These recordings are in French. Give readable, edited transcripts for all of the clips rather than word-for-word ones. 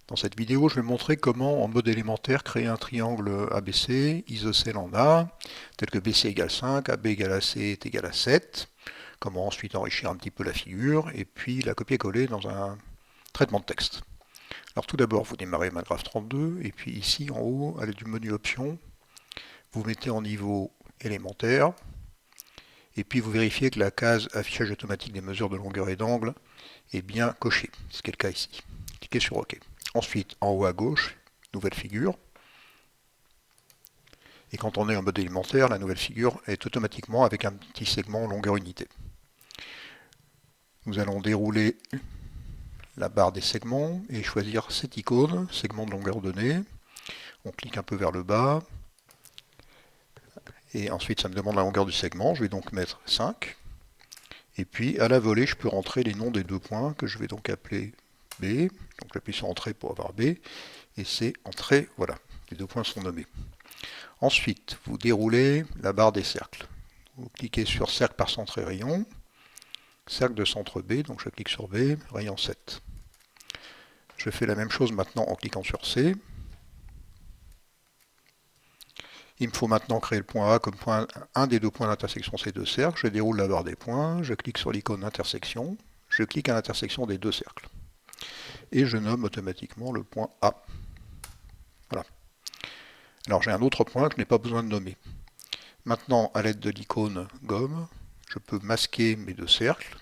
Dans cette vidéo, je vais montrer comment, en mode élémentaire, créer un triangle ABC, isocèle en A, tel que BC égale 5, AB égale AC est égal à 7. Comment ensuite enrichir un petit peu la figure, et puis la copier-coller dans un traitement de texte. Alors tout d'abord, vous démarrez Minecraft 32, et puis ici en haut, à l'aide du menu Options, vous mettez en niveau élémentaire, et puis vous vérifiez que la case affichage automatique des mesures de longueur et d'angle est bien cochée, ce qui est le cas ici. Cliquez sur OK. Ensuite, en haut à gauche, nouvelle figure. Et quand on est en mode élémentaire, la nouvelle figure est automatiquement avec un petit segment longueur unité. Nous allons dérouler la barre des segments et choisir cette icône, segment de longueur donnée. On clique un peu vers le bas. Et ensuite, ça me demande la longueur du segment. Je vais donc mettre 5. Et puis, à la volée, je peux rentrer les noms des deux points que je vais donc appeler B. Donc, j'appuie sur Entrée pour avoir B. Et c'est Entrée, voilà. Les deux points sont nommés. Ensuite, vous déroulez la barre des cercles. Vous cliquez sur Cercle par centre et rayon. Cercle de centre B, donc je clique sur B, rayon 7. Je fais la même chose maintenant en cliquant sur C. Il me faut maintenant créer le point A comme point, un des deux points d'intersection ces deux cercles. Je déroule la barre des points, je clique sur l'icône d'intersection, je clique à l'intersection des deux cercles. Et je nomme automatiquement le point A. Voilà. Alors j'ai un autre point que je n'ai pas besoin de nommer. Maintenant, à l'aide de l'icône gomme, je peux masquer mes deux cercles.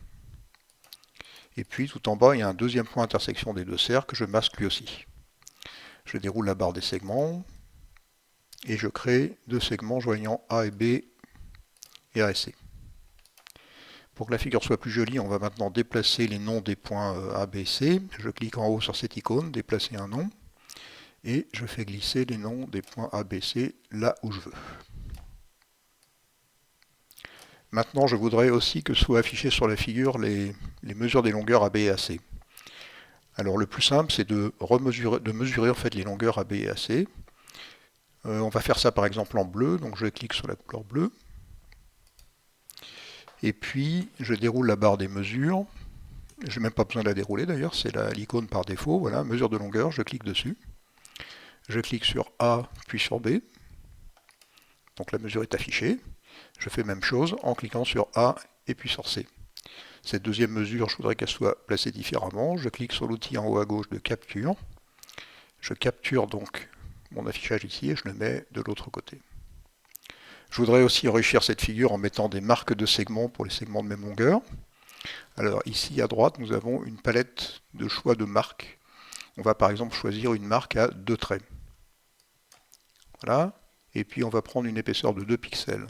Et puis tout en bas, il y a un deuxième point d'intersection des deux cercles que je masque lui aussi. Je déroule la barre des segments et je crée deux segments joignant A et B et A et C. Pour que la figure soit plus jolie, on va maintenant déplacer les noms des points A, B, C. Je clique en haut sur cette icône, déplacer un nom, et je fais glisser les noms des points A, B, C là où je veux. Maintenant, je voudrais aussi que soient affichées sur la figure les mesures des longueurs AB et AC. Alors le plus simple, c'est de mesurer en fait les longueurs AB et AC. On va faire ça par exemple en bleu, donc je clique sur la couleur bleue. Et puis je déroule la barre des mesures. Je n'ai même pas besoin de la dérouler d'ailleurs, c'est l'icône par défaut. Voilà, mesure de longueur, je clique dessus. Je clique sur A puis sur B. Donc la mesure est affichée. Je fais même chose en cliquant sur A et puis sur C. Cette deuxième mesure, je voudrais qu'elle soit placée différemment. Je clique sur l'outil en haut à gauche de capture. Je capture donc mon affichage ici et je le mets de l'autre côté. Je voudrais aussi enrichir cette figure en mettant des marques de segments pour les segments de même longueur. Alors ici à droite, nous avons une palette de choix de marques. On va par exemple choisir une marque à 2 traits. Voilà. Et puis on va prendre une épaisseur de 2 pixels.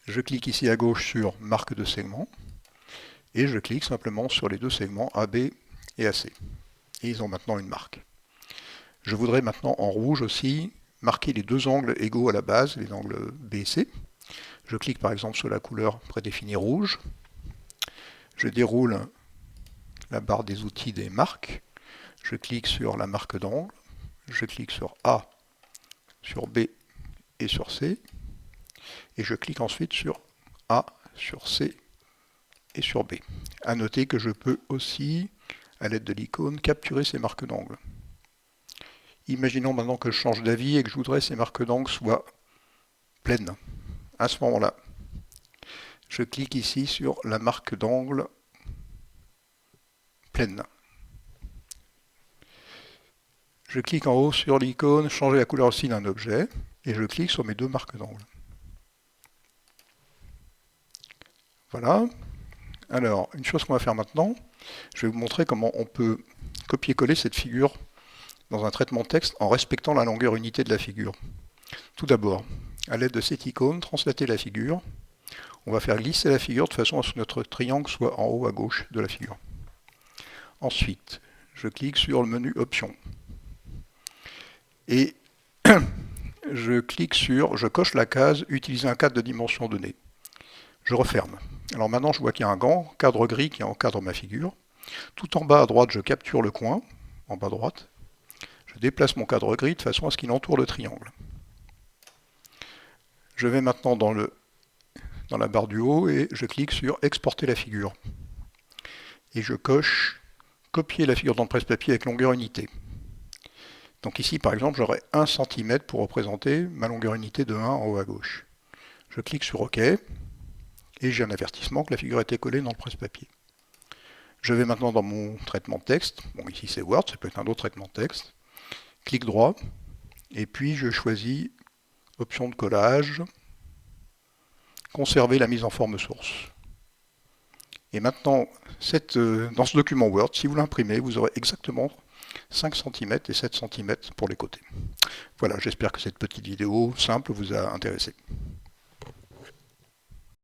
Je clique ici à gauche sur marque de segment et je clique simplement sur les deux segments AB et AC. Et ils ont maintenant une marque. Je voudrais maintenant en rouge aussi marquer les deux angles égaux à la base, les angles B et C. Je clique par exemple sur la couleur prédéfinie rouge. Je déroule la barre des outils des marques. Je clique sur la marque d'angle. Je clique sur A, sur B et sur C. Et je clique ensuite sur A, sur C et sur B. A noter que je peux aussi, à l'aide de l'icône, capturer ces marques d'angle. Imaginons maintenant que je change d'avis et que je voudrais que ces marques d'angle soient pleines. À ce moment-là, je clique ici sur la marque d'angle pleine. Je clique en haut sur l'icône changer la couleur aussi d'un objet et je clique sur mes deux marques d'angle. Voilà. Alors, une chose qu'on va faire maintenant, je vais vous montrer comment on peut copier-coller cette figure dans un traitement de texte en respectant la longueur unité de la figure. Tout d'abord, à l'aide de cette icône, translater la figure. On va faire glisser la figure de façon à ce que notre triangle soit en haut à gauche de la figure. Ensuite, je clique sur le menu Options. Et je coche la case Utiliser un cadre de dimension donnée. Je referme. Alors maintenant, je vois qu'il y a un grand cadre gris qui encadre ma figure. Tout en bas à droite, je capture le coin, en bas à droite. Je déplace mon cadre gris de façon à ce qu'il entoure le triangle. Je vais maintenant dans la barre du haut et je clique sur Exporter la figure. Et je coche copier la figure dans le presse-papier avec longueur unité. Donc ici, par exemple, j'aurai 1 cm pour représenter ma longueur unité de 1 en haut à gauche. Je clique sur OK, et j'ai un avertissement que la figure a été collée dans le presse-papier. Je vais maintenant dans mon traitement de texte. Bon, ici c'est Word, ça peut être un autre traitement de texte. Clic droit, et puis je choisis option de collage, conserver la mise en forme source. Et maintenant, dans ce document Word, si vous l'imprimez, vous aurez exactement 5 cm et 7 cm pour les côtés. Voilà, j'espère que cette petite vidéo simple vous a intéressé.